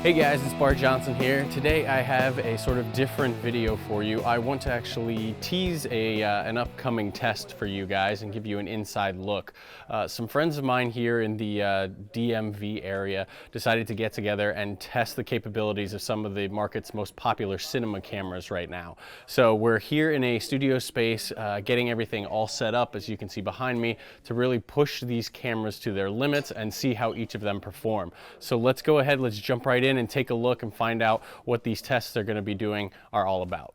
Hey guys, it's Bart Johnson here. Today I have a sort of different video for you. I want to actually tease an upcoming test for you guys and give you an inside look. Some friends of mine here in the DMV area decided to get together and test the capabilities of some of the market's most popular cinema cameras right now. So we're here in a studio space getting everything all set up, as you can see behind me, to really push these cameras to their limits and see how each of them perform. So let's go ahead, let's jump right in and take a look and find out what these tests they're going to be doing are all about.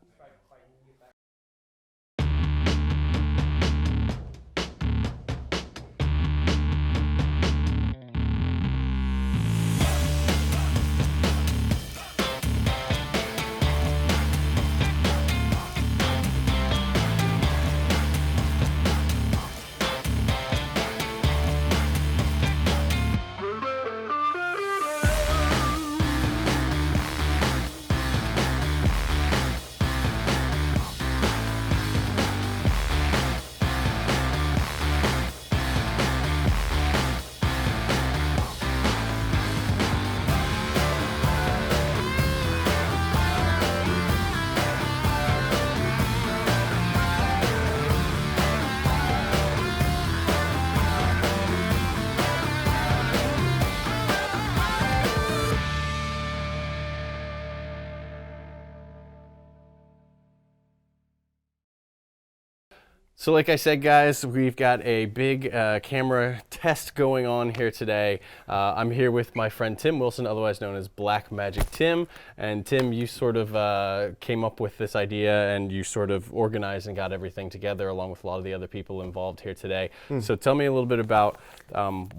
So like I said, guys, we've got a big camera test going on here today. I'm here with my friend Tim Wilson, otherwise known as Blackmagic Tim. And Tim, you sort of came up with this idea and you sort of organized and got everything together along with a lot of the other people involved here today. So tell me a little bit about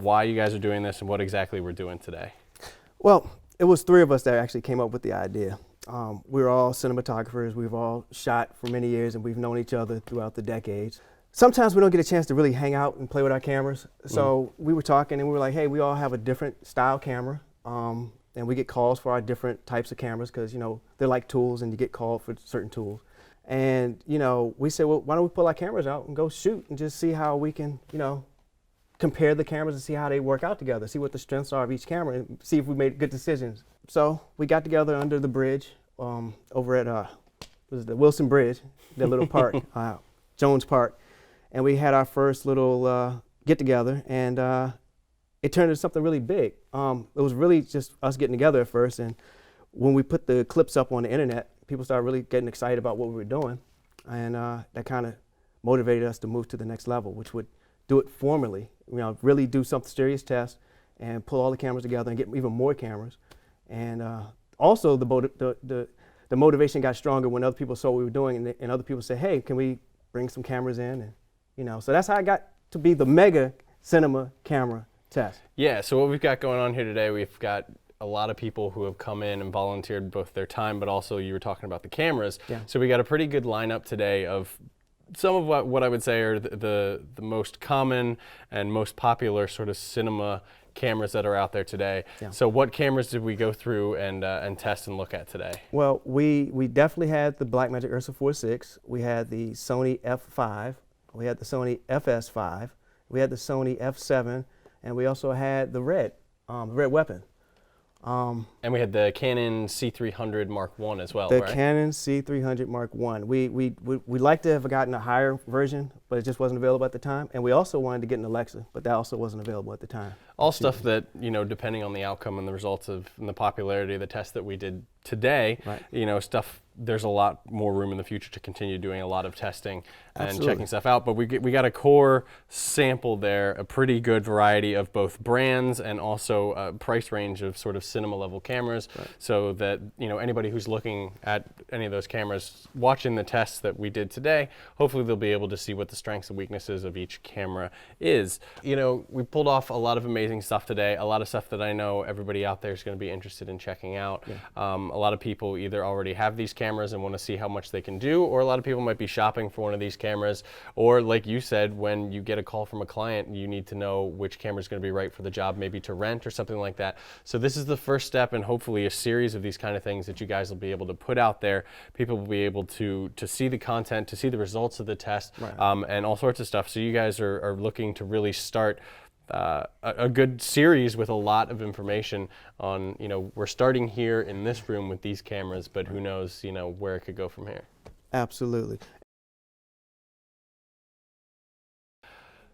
why you guys are doing this and what exactly we're doing today. Well, it was three of us that actually came up with the idea. We're all cinematographers. We've all shot for many years and we've known each other throughout the decades. Sometimes we don't get a chance to really hang out and play with our cameras. So we were talking and we were like, hey, we all have a different style camera. And we get calls for our different types of cameras because, you know, they're like tools and you get called for certain tools. And, you know, we said, well, why don't we pull our cameras out and go shoot and just see how we can, you know, compare the cameras and see how they work out together, see what the strengths are of each camera, and see if we made good decisions. So we get together under the bridge over at the Wilson Bridge, the little park, Jones Park, and we had our first little get together, and it turned into something really big. It was really just us getting together at first, and when we put the clips up on the internet, people started really getting excited about what we were doing, and that kind of motivated us to move to the next level, which would do it formally, you know, really do some serious tests and pull all the cameras together and get even more cameras. And also the motivation got stronger when other people saw what we were doing and other people said, hey, can we bring some cameras in? And, you know, so that's how I got to be the mega cinema camera test. Yeah, so what we've got going on here today, we've got a lot of people who have come in and volunteered both their time, but also you were talking about the cameras. Yeah. So we got a pretty good lineup today of some of what I would say are the most common and most popular sort of cinema cameras that are out there today. Yeah. So what cameras did we go through and test and look at today? Well, we definitely had the Blackmagic Ursa 4.6. We had the Sony F5. We had the Sony FS5. We had the Sony F7, and we also had the Red Weapon. And we had the Canon C300 Mark I as well, right? The Canon C300 Mark I. We like to have gotten a higher version, but it just wasn't available at the time. And we also wanted to get an Alexa, but that also wasn't available at the time. All stuff that, you know, depending on the outcome and the results of and the popularity of the test that we did today, right. You know, there's a lot more room in the future to continue doing a lot of testing and checking stuff out. But we got a core sample there, a pretty good variety of both brands and also a price range of sort of cinema level cameras, right. So that, you know, anybody who's looking at any of those cameras, watching the tests that we did today, hopefully they'll be able to see what the strengths and weaknesses of each camera is. You know, we pulled off a lot of amazing stuff today, a lot of stuff that I know everybody out there is going to be interested in checking out. Yeah. A lot of people either already have these cameras and want to see how much they can do, or a lot of people might be shopping for one of these cameras, or like you said, when you get a call from a client, you need to know which camera is going to be right for the job, maybe to rent or something like that. So this is the first step in hopefully a series of these kind of things that you guys will be able to put out there. People will be able to see the content, to see the results of the test, right. And all sorts of stuff. So you guys are looking to really start a good series with a lot of information on, we're starting here in this room with these cameras, but who knows, where it could go from here. Absolutely.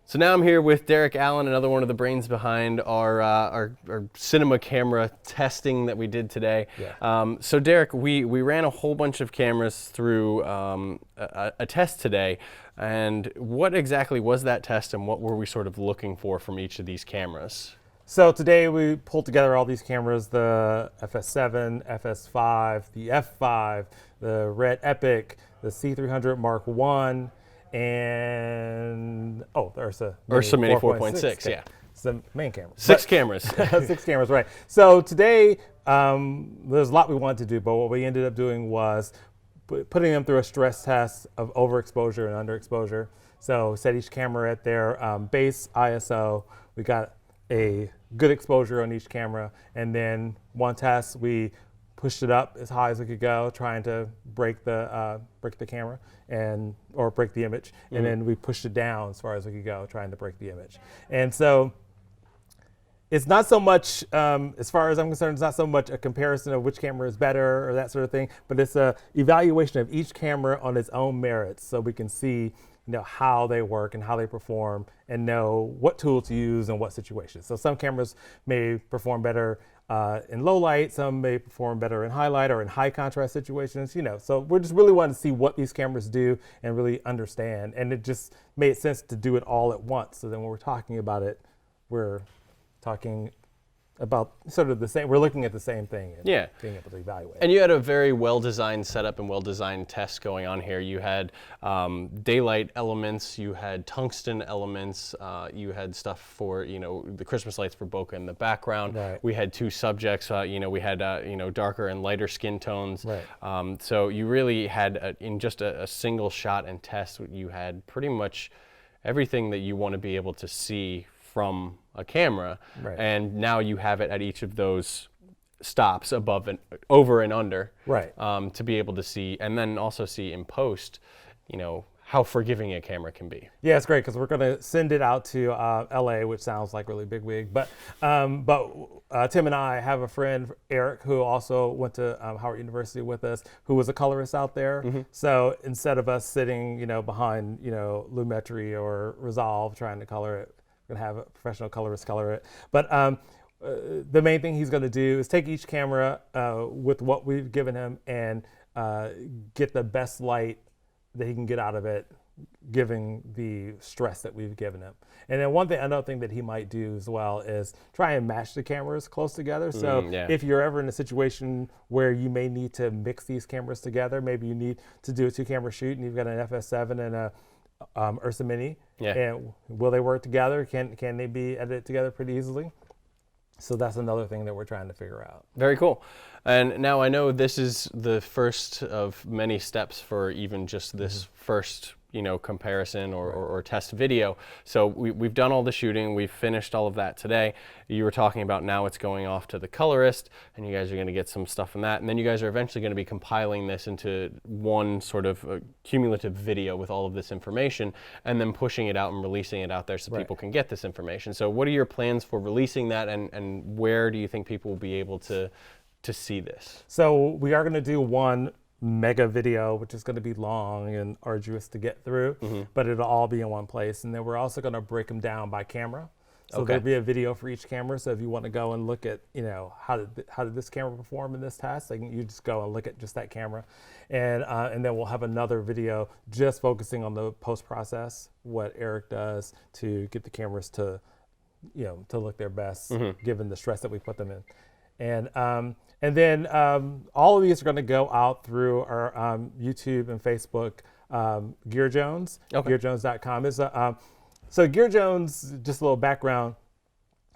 So now I'm here with Derek Allen, another one of the brains behind our cinema camera testing that we did today. Yeah. So Derek, we ran a whole bunch of cameras through a test today. And what exactly was that test, and what were we sort of looking for from each of these cameras? So today we pulled together all these cameras, the FS7, FS5, the F5, the Red Epic, the C300 Mark I, and the Ursa Mini 4.6, yeah. It's the main camera. Six cameras. 6 cameras, right. So today, there's a lot we wanted to do, but what we ended up doing was putting them through a stress test of overexposure and underexposure. So set each camera at their base ISO. We got a good exposure on each camera, and then one test we pushed it up as high as we could go, trying to break the camera or break the image, and then we pushed it down as far as we could go, trying to break the image. And so it's not so much, as far as I'm concerned, it's not so much a comparison of which camera is better or that sort of thing, but it's a evaluation of each camera on its own merits, so we can see how they work and how they perform, and know what tool to use in what situations. So some cameras may perform better in low light, some may perform better in high light or in high contrast situations, So we're just really wanting to see what these cameras do and really understand. And it just made sense to do it all at once. So then when we're talking about it, we're talking about sort of the same, we're looking at the same thing and being able to evaluate. And you had a very well-designed setup and well-designed test going on here. You had daylight elements, you had tungsten elements, you had stuff for, the Christmas lights for bokeh in the background. Right. We had two subjects, we had, darker and lighter skin tones. Right. So you really had, in just a single shot and test, you had pretty much everything that you want to be able to see from a camera, and now you have it at each of those stops, above and over and under, to be able to see, and then also see in post, how forgiving a camera can be. Yeah, it's great because we're going to send it out to LA, which sounds like really big wig, but Tim and I have a friend, Eric, who also went to Howard University with us, who was a colorist out there. So instead of us sitting, behind, Lumetri or Resolve trying to color it, we're gonna have a professional colorist color it. But the main thing he's gonna do is take each camera with what we've given him and get the best light that he can get out of it, given the stress that we've given him. And then another thing that he might do as well is try and match the cameras close together. So if you're ever in a situation where you may need to mix these cameras together, maybe you need to do a 2-camera shoot and you've got an FS7 and a Ursa Mini, and will they work together? Can they be edited together pretty easily? So that's another thing that we're trying to figure out. Very cool. And now I know this is the first of many steps for even just this first comparison or test video. So we've done all the shooting, we've finished all of that today. You were talking about now it's going off to the colorist, and you guys are going to get some stuff from that, and then you guys are eventually going to be compiling this into one sort of cumulative video with all of this information, and then pushing it out and releasing it out there so people can get this information. So what are your plans for releasing that, and where do you think people will be able to see this? So we are going to do one mega video, which is going to be long and arduous to get through, but it'll all be in one place. And then we're also going to break them down by camera. So there'll be a video for each camera. So if you want to go and look at, how did this camera perform in this test, you just go and look at just that camera. And then we'll have another video just focusing on the post process, what Eric does to get the cameras to, to look their best, given the stress that we put them in. And then all of these are going to go out through our YouTube and Facebook. Gear Jones, GearJones.com is so Gear Jones. Just a little background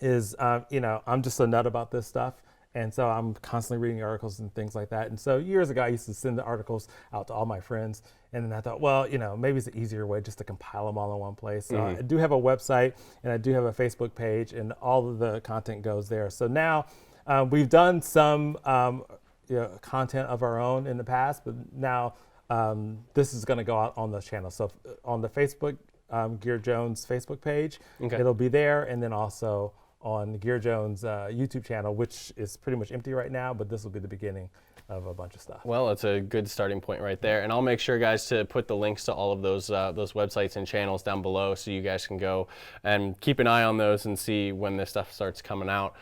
is I'm just a nut about this stuff, and so I'm constantly reading articles and things like that. And so years ago, I used to send the articles out to all my friends, and then I thought, well, maybe it's an easier way just to compile them all in one place. So I do have a website, and I do have a Facebook page, and all of the content goes there. So now. We've done some content of our own in the past, but now this is going to go out on those channels. So on the Facebook Gear Jones Facebook page. Okay. It'll be there, and then also on the Gear Jones YouTube channel, which is pretty much empty right now, but this will be the beginning of a bunch of stuff. Well, it's a good starting point right there. And I'll make sure, guys, to put the links to all of those websites and channels down below so you guys can go and keep an eye on those and see when this stuff starts coming out,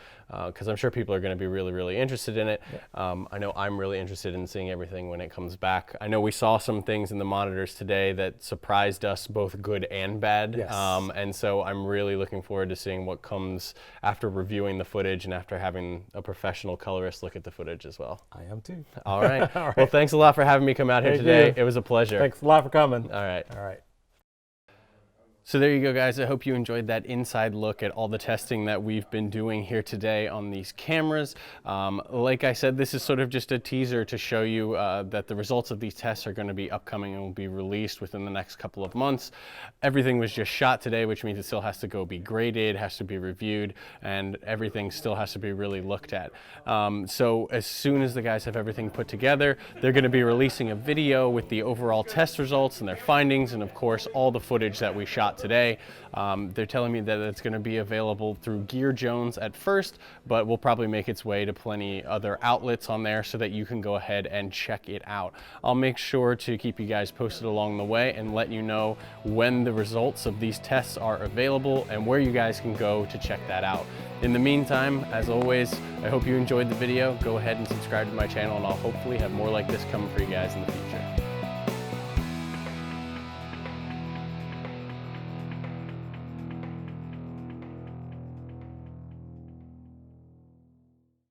because I'm sure people are going to be really, really interested in it. Yeah. I know I'm really interested in seeing everything when it comes back. I know we saw some things in the monitors today that surprised us, both good and bad. Yes. And so I'm really looking forward to seeing what comes after reviewing the footage and after having a professional colorist look at the footage as well. I am too. All right. All right. Well, thanks a lot for having me come out here Thank today. you. It was a pleasure. Thanks a lot for coming. All right. All right. So there you go, guys. I hope you enjoyed that inside look at all the testing that we've been doing here today on these cameras. Like I said, this is sort of just a teaser to show you that the results of these tests are going to be upcoming and will be released within the next couple of months. Everything was just shot today, which means it still has to go be graded, has to be reviewed, and everything still has to be really looked at. So as soon as the guys have everything put together, they're going to be releasing a video with the overall test results and their findings, and of course all the footage that we shot today. They're telling me that it's going to be available through Gear Jones at first, but will probably make its way to plenty other outlets on there so that you can go ahead and check it out. I'll make sure to keep you guys posted along the way and let you know when the results of these tests are available and where you guys can go to check that out. In the meantime, as always, I hope you enjoyed the video. Go ahead and subscribe to my channel, and I'll hopefully have more like this coming for you guys in the future.